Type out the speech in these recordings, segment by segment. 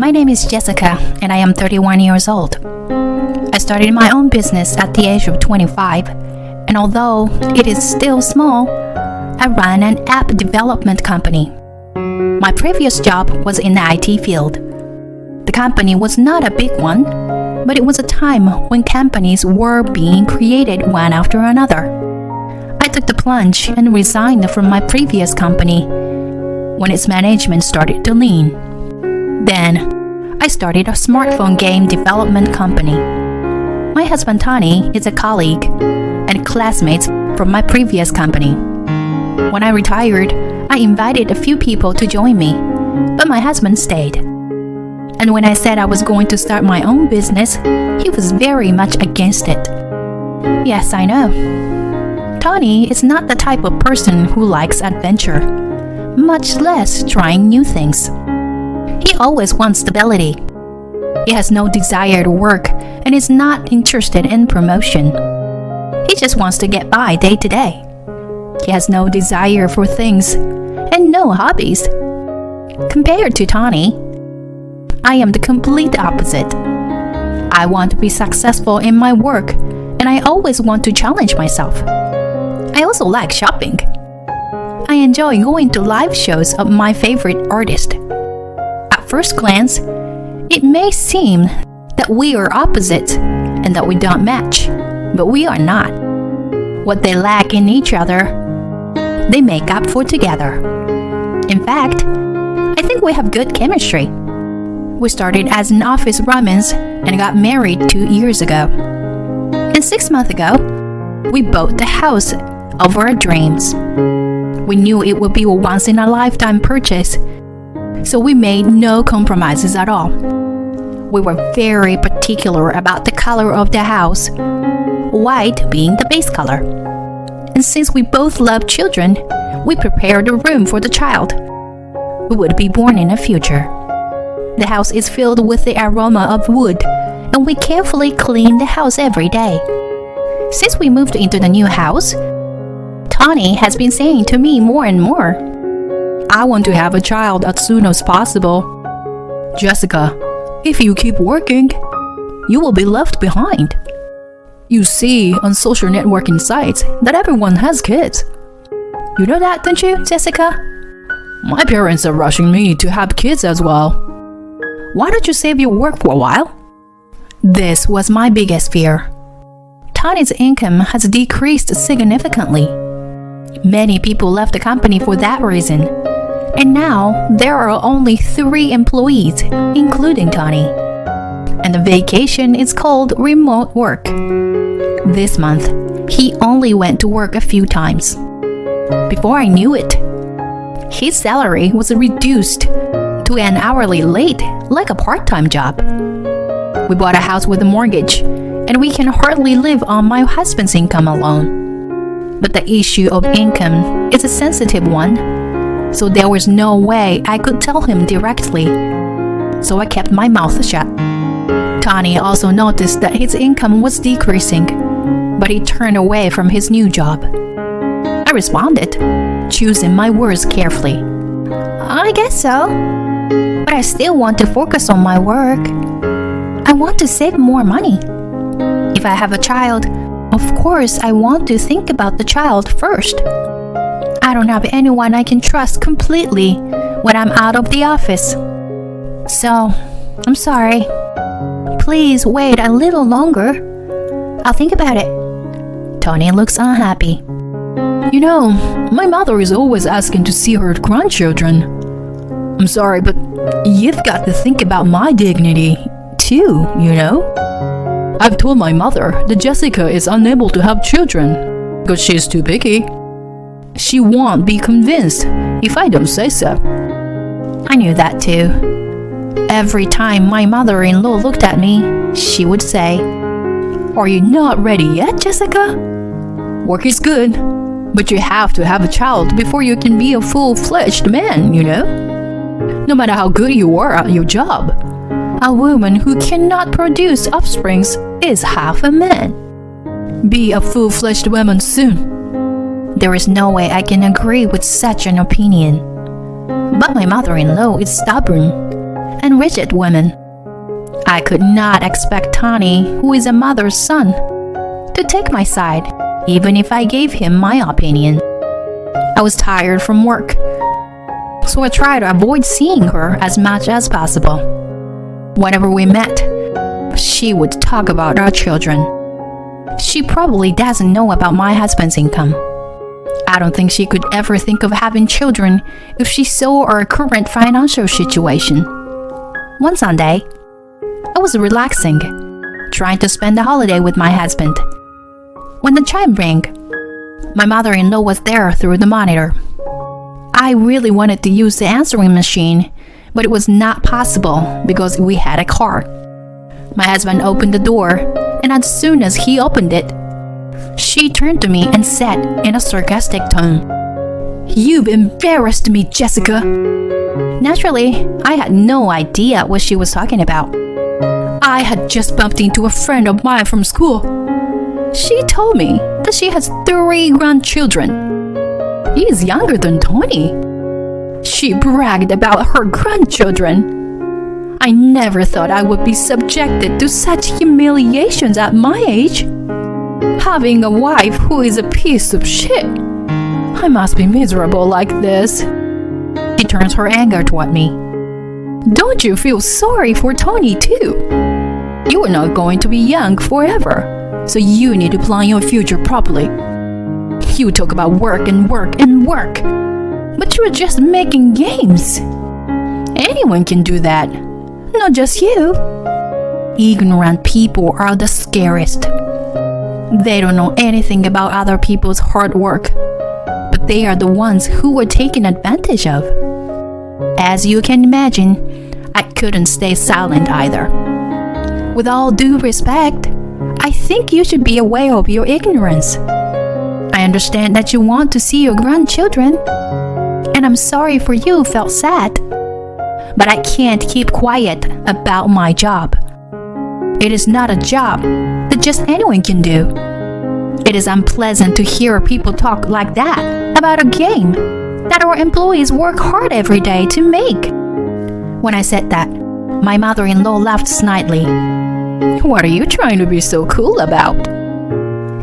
My name is Jessica, and I am 31 years old. I started my own business at the age of 25, and although it is still small, I run an app development company. My previous job was in the IT field. The company was not a big one, but it was a time when companies were being created one after another. I took the plunge and resigned from my previous company when its management started to lean. Then, I started a smartphone game development company. My husband Tony is a colleague and classmate from my previous company. When I retired, I invited a few people to join me, but my husband stayed. And when I said I was going to start my own business, he was very much against it. Yes, I know. Tony is not the type of person who likes adventure, much less trying new things. He always wants stability. He has no desire to work and is not interested in promotion. He just wants to get by day to day. He has no desire for things and no hobbies. Compared to Tony, I am the complete opposite. I want to be successful in my work, and I always want to challenge myself. I also like shopping. I enjoy going to live shows of my favorite artist. At first glance, it may seem that we are opposites and that we don't match, but we are not. What they lack in each other, they make up for together. In fact, I think we have good chemistry. We started as an office romance and got married 2 years ago. And 6 months ago, we bought the house of our dreams. We knew it would be a once-in-a-lifetime purchase, so we made no compromises at all. We were very particular about the color of the house, white being the base color. And since we both love children, we prepared a room for the child who would be born in the future. The house is filled with the aroma of wood, and we carefully clean the house every day. Since we moved into the new house, Tony has been saying to me more and more, "I want to have a child as soon as possible. Jessica, if you keep working, you will be left behind. You see on social networking sites that everyone has kids. You know that, don't you, Jessica? My parents are rushing me to have kids as well. Why don't you save your work for a while?" This was my biggest fear. Tony's income has decreased significantly. Many people left the company for that reason. And now there are only 3 employees, including Tony. And the vacation is called remote work. This month, he only went to work a few times. Before I knew it, his salary was reduced to an hourly rate, like a part-time job. We bought a house with a mortgage, and we can hardly live on my husband's income alone. But the issue of income is a sensitive one, so there was no way I could tell him directly. So I kept my mouth shut. Tony also noticed that his income was decreasing, but he turned away from his new job. I responded, choosing my words carefully. "I guess so, but I still want to focus on my work. I want to save more money. If I have a child, of course I want to think about the child first. I don't have anyone I can trust completely when I'm out of the office. So, I'm sorry. Please wait a little longer. I'll think about it." Tony looks unhappy. "You know, my mother is always asking to see her grandchildren. I'm sorry, but you've got to think about my dignity, too, you know? I've told my mother that Jessica is unable to have children because she's too picky. She won't be convinced if I don't say so." I knew that too. Every time my mother-in-law looked at me, she would say, "Are you not ready yet, Jessica? Work is good, but you have to have a child before you can be a full-fledged man, you know? No matter how good you are at your job, a woman who cannot produce offspring is half a man. Be a full-fledged woman soon." There is no way I can agree with such an opinion. But my mother-in-law is stubborn, and rigid woman. I could not expect Tony, who is a mother's son, to take my side, even if I gave him my opinion. I was tired from work, so I tried to avoid seeing her as much as possible. Whenever we met, she would talk about our children. She probably doesn't know about my husband's income. I don't think she could ever think of having children if she saw our current financial situation. One Sunday, I was relaxing, trying to spend the holiday with my husband. When the chime rang, my mother-in-law was there through the monitor. I really wanted to use the answering machine, but it was not possible because we had a car. My husband opened the door, and as soon as he opened it, she turned to me and said in a sarcastic tone, "You've embarrassed me, Jessica." Naturally, I had no idea what she was talking about. I had just bumped into a friend of mine from school. She told me that she has 3 grandchildren. He is younger than Tony. She bragged about her grandchildren. I never thought I would be subjected to such humiliations at my age. Having a wife who is a piece of shit. I must be miserable like this. She turns her anger toward me. Don't you feel sorry for Tony too? You are not going to be young forever, so you need to plan your future properly. You talk about work and work and work, but you are just making games. Anyone can do that, not just you. Ignorant people are the scariest. They don't know anything about other people's hard work, but they are the ones who are taken advantage of. As you can imagine, I couldn't stay silent either. With all due respect, I think you should be aware of your ignorance. I understand that you want to see your grandchildren, and I'm sorry for you felt sad. But I can't keep quiet about my job. It is not a job that just anyone can do. It is unpleasant to hear people talk like that about a game that our employees work hard every day to make. When I said that, my mother-in-law laughed snidely. What are you trying to be so cool about?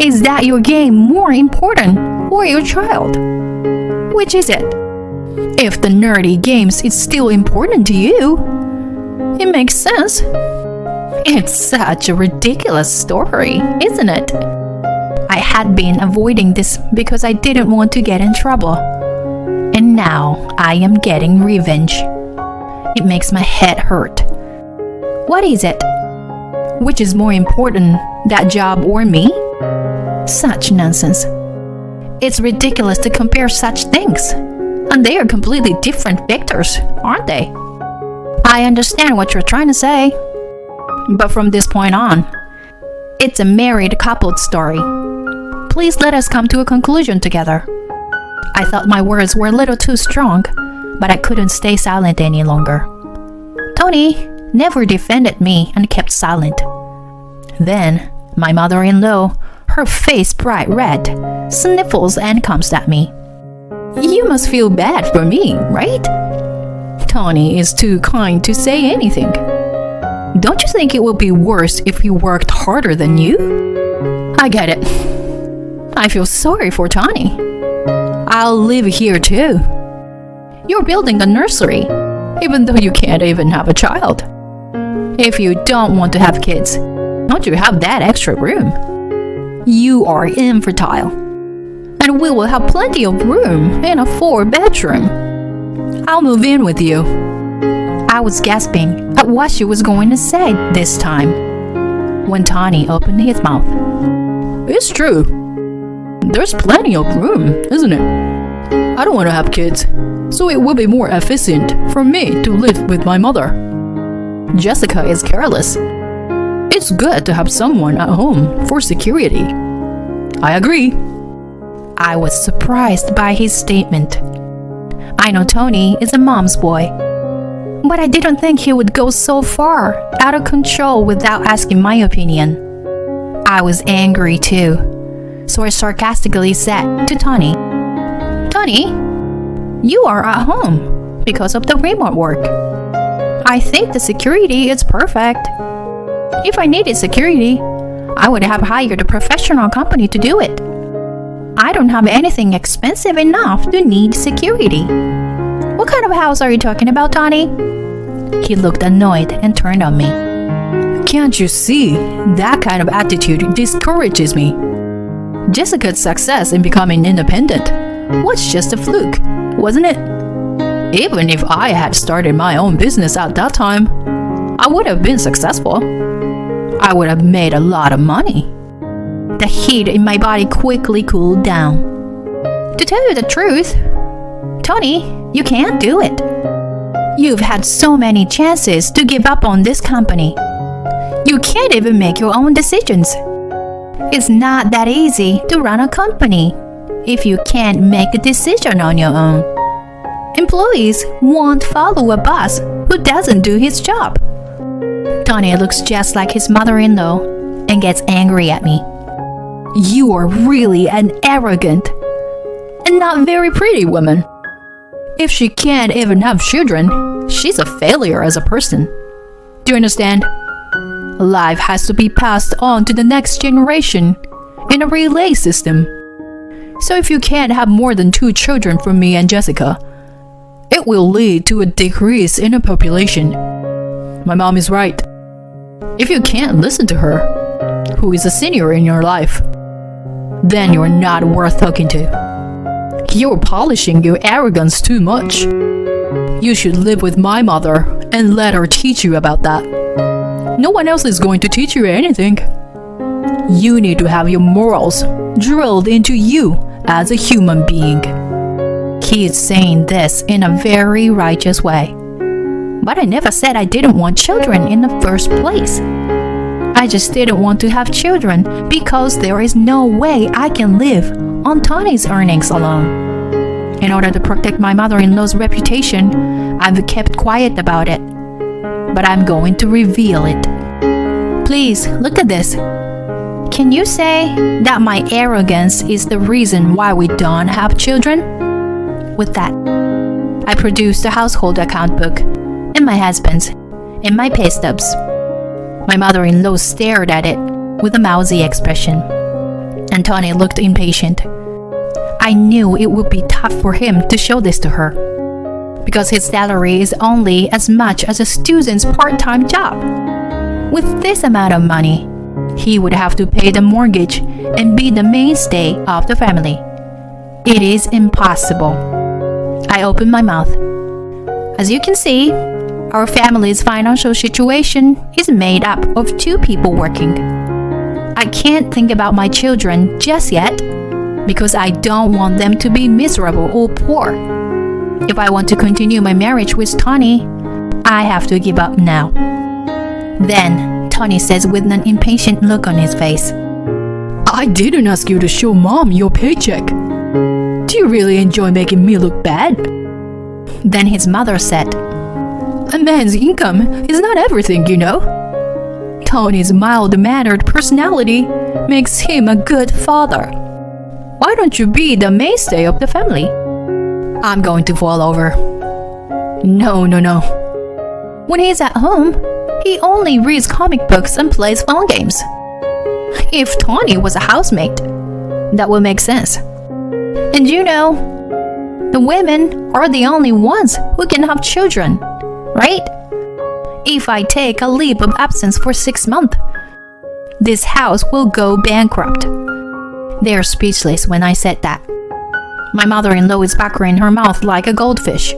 Is that your game more important or your child? Which is it? If the nerdy games is still important to you, it makes sense. It's such a ridiculous story, isn't it? I had been avoiding this because I didn't want to get in trouble. And now I am getting revenge. It makes my head hurt. What is it? Which is more important, that job or me? Such nonsense. It's ridiculous to compare such things. And they are completely different vectors, aren't they? I understand what you're trying to say. But from this point on, it's a married couple story. Please let us come to a conclusion together. I thought my words were a little too strong, but I couldn't stay silent any longer. Tony never defended me and kept silent. Then, my mother-in-law, her face bright red, sniffles and comes at me. You must feel bad for me, right? Tony is too kind to say anything. Don't you think it would be worse if he worked harder than you? I get it. I feel sorry for Tony. I'll live here too. You're building a nursery, even though you can't even have a child. If you don't want to have kids, don't you have that extra room? You are infertile, and we will have plenty of room in a 4-bedroom. I'll move in with you. I was gasping at what she was going to say this time, when Tony opened his mouth. It's true. There's plenty of room, isn't it? I don't want to have kids, so it will be more efficient for me to live with my mother. Jessica is careless. It's good to have someone at home for security. I agree. I was surprised by his statement. I know Tony is a mom's boy, but I didn't think he would go so far out of control without asking my opinion. I was angry too, so I sarcastically said to Tony, Tony, you are at home because of the remote work. I think the security is perfect. If I needed security, I would have hired a professional company to do it. I don't have anything expensive enough to need security. What kind of house are you talking about, Tony? He looked annoyed and turned on me. Can't you see? That kind of attitude discourages me. Jessica's success in becoming independent was just a fluke, wasn't it? Even if I had started my own business at that time, I would have been successful. I would have made a lot of money. The heat in my body quickly cooled down. To tell you the truth, Tony, you can't do it. You've had so many chances to give up on this company. You can't even make your own decisions. It's not that easy to run a company if you can't make a decision on your own. Employees won't follow a boss who doesn't do his job. Tony looks just like his mother-in-law and gets angry at me. You are really an arrogant and not very pretty woman. If she can't even have children, she's a failure as a person. Do you understand? Life has to be passed on to the next generation in a relay system. So if you can't have more than 2 children from me and Jessica, it will lead to a decrease in the population. My mom is right. If you can't listen to her, who is a senior in your life, then you're not worth talking to. You're polishing your arrogance too much. You should live with my mother and let her teach you about that. No one else is going to teach you anything. You need to have your morals drilled into you as a human being. He is saying this in a very righteous way. But I never said I didn't want children in the first place. I just didn't want to have children because there is no way I can live on Tony's earnings alone. In order to protect my mother-in-law's reputation, I've kept quiet about it. But I'm going to reveal it. Please, look at this. Can you say that my arrogance is the reason why we don't have children? With that, I produced a household account book and my husband's and my pay stubs. My mother-in-law stared at it with a mousy expression, and Tony looked impatient. I knew it would be tough for him to show this to her, because his salary is only as much as a student's part-time job. With this amount of money, he would have to pay the mortgage and be the mainstay of the family. It is impossible. I opened my mouth. As you can see, our family's financial situation is made up of 2 people working. I can't think about my children just yet because I don't want them to be miserable or poor. If I want to continue my marriage with Tony, I have to give up now. Then Tony says with an impatient look on his face, I didn't ask you to show Mom your paycheck. Do you really enjoy making me look bad? Then his mother said, A man's income is not everything, you know. Tony's mild-mannered personality makes him a good father. Why don't you be the mainstay of the family? I'm going to fall over. No. When he's at home, he only reads comic books and plays phone games. If Tony was a housemate, that would make sense. And you know, the women are the only ones who can have children, right? If I take a leave of absence for 6 months, this house will go bankrupt. They're speechless when I said that. My mother-in-law is puckering her mouth like a goldfish.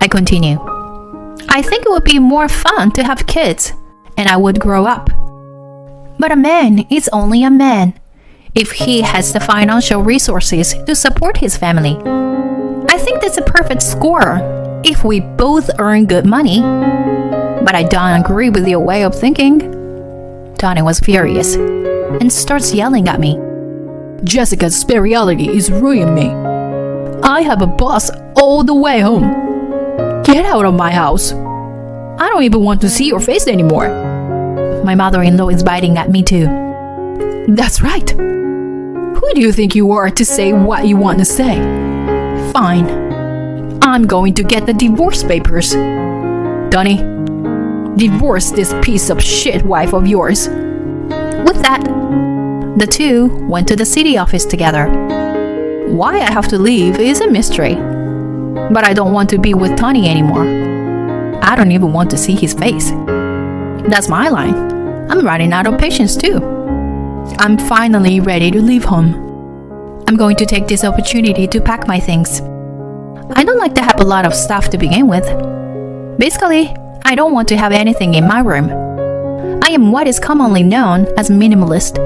I continue. I think it would be more fun to have kids, and I would grow up. But a man is only a man if he has the financial resources to support his family. I think that's a perfect score if we both earn good money. But I don't agree with your way of thinking. Tony was furious and starts yelling at me. Jessica's spirituality is ruining me. I have a boss all the way home. Get out of my house. I don't even want to see your face anymore. My mother-in-law is biting at me too. That's right. Who do you think you are to say what you want to say? Fine. I'm going to get the divorce papers. Donnie, Divorce this piece of shit wife of yours. With that, the two went to the city office together. Why I have to leave is a mystery. But I don't want to be with Tony anymore. I don't even want to see his face. That's my line. I'm running out of patience too. I'm finally ready to leave home. I'm going to take this opportunity to pack my things. I don't like to have a lot of stuff to begin with. Basically, I don't want to have anything in my room. I am what is commonly known as minimalist.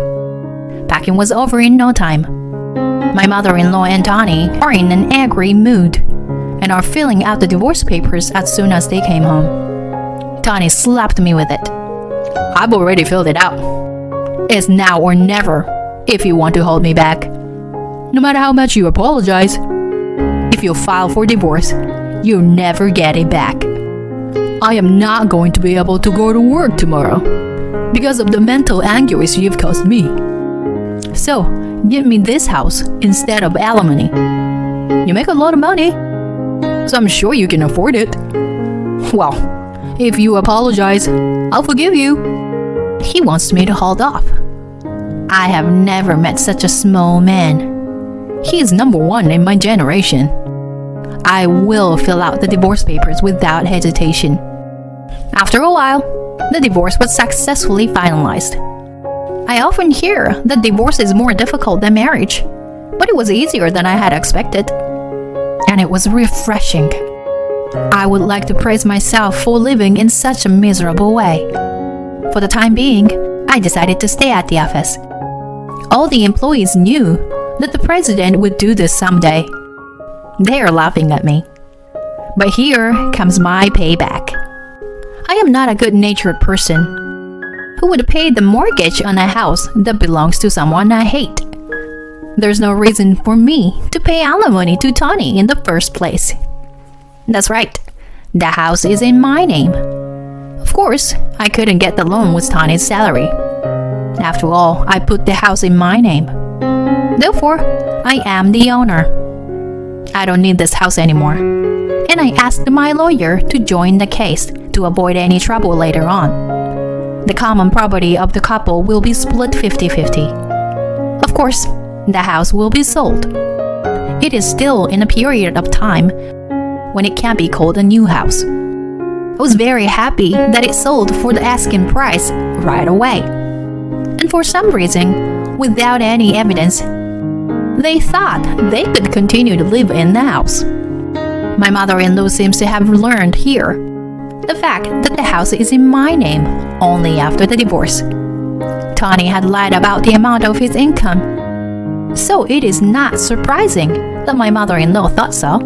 Packing was over in no time. My mother-in-law and Tony are in an angry mood and are filling out the divorce papers as soon as they came home. Tony slapped me with it. I've already filled it out. It's now or never if you want to hold me back. No matter how much you apologize, if you file for divorce, you'll never get it back. I am not going to be able to go to work tomorrow because of the mental anguish you've caused me. So, give me this house instead of alimony. You make a lot of money, so I'm sure you can afford it. Well, if you apologize, I'll forgive you. He wants me to hold off. I have never met such a small man. He is number one in my generation. I will fill out the divorce papers without hesitation. After a while, the divorce was successfully finalized. I often hear that divorce is more difficult than marriage, but it was easier than I had expected. And it was refreshing. I would like to praise myself for living in such a miserable way. For the time being, I decided to stay at the office. All the employees knew that the president would do this someday. They are laughing at me. But here comes my payback. I am not a good-natured person who would pay the mortgage on a house that belongs to someone I hate. There's no reason for me to pay alimony to Tony in the first place. That's right, the house is in my name. Of course, I couldn't get the loan with Tony's salary. After all, I put the house in my name. Therefore, I am the owner. I don't need this house anymore, and I asked my lawyer to join the case to avoid any trouble later on. The common property of the couple will be split 50-50. Of course, the house will be sold. It is still in a period of time when it can't be called a new house. I was very happy that it sold for the asking price right away. And for some reason, without any evidence, they thought they could continue to live in the house. My mother-in-law seems to have learned here the fact that the house is in my name only after the divorce. Tony had lied about the amount of his income, so it is not surprising that my mother-in-law thought so.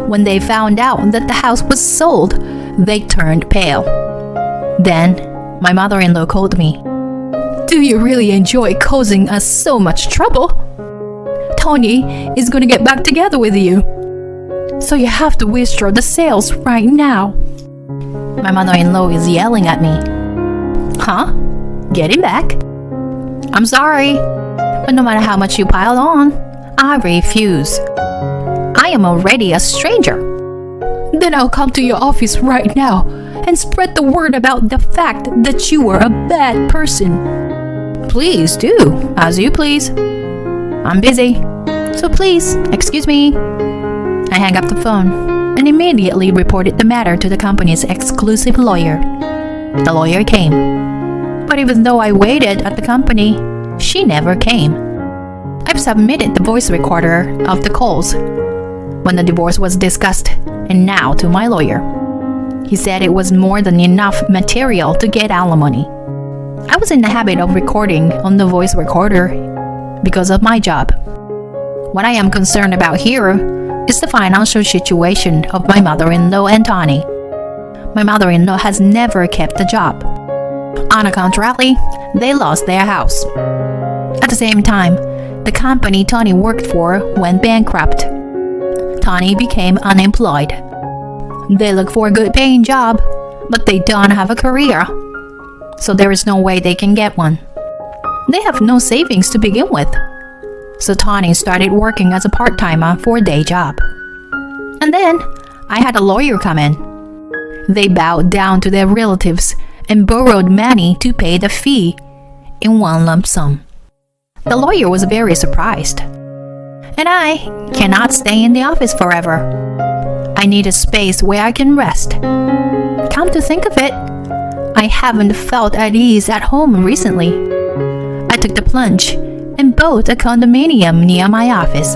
When they found out that the house was sold, they turned pale. Then, my mother-in-law called me. Do you really enjoy causing us so much trouble? Tony is going to get back together with you, so you have to withdraw the sales right now. My mother-in-law is yelling at me. Huh? Get him back? I'm sorry, but no matter how much you pile on, I refuse. I am already a stranger. Then I'll come to your office right now and spread the word about the fact that you are a bad person. Please do, as you please. I'm busy, so please, excuse me. I hang up the phone and immediately reported the matter to the company's exclusive lawyer. The lawyer came, but even though I waited at the company, she never came. I've submitted the voice recorder of the calls when the divorce was discussed, and now to my lawyer. He said it was more than enough material to get alimony. I was in the habit of recording on the voice recorder because of my job. What I am concerned about here is the financial situation of my mother-in-law and Tony. My mother-in-law has never kept a job. On the contrary, they lost their house. At the same time, the company Tony worked for went bankrupt. Tony became unemployed. They look for a good paying job, but they don't have a career, so there is no way they can get one. They have no savings to begin with. So Tony started working as a part-timer for a day job. And then I had a lawyer come in. They bowed down to their relatives and borrowed money to pay the fee in one lump sum. The lawyer was very surprised. And I cannot stay in the office forever. I need a space where I can rest. Come to think of it, I haven't felt at ease at home recently. I took the plunge and bought a condominium near my office.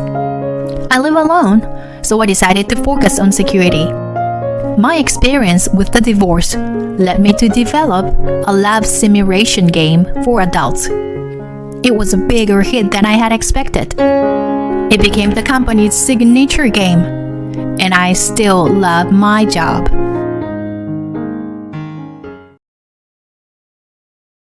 I live alone, so I decided to focus on security. My experience with the divorce led me to develop a love simulation game for adults. It was a bigger hit than I had expected. It became the company's signature game, and I still love my job.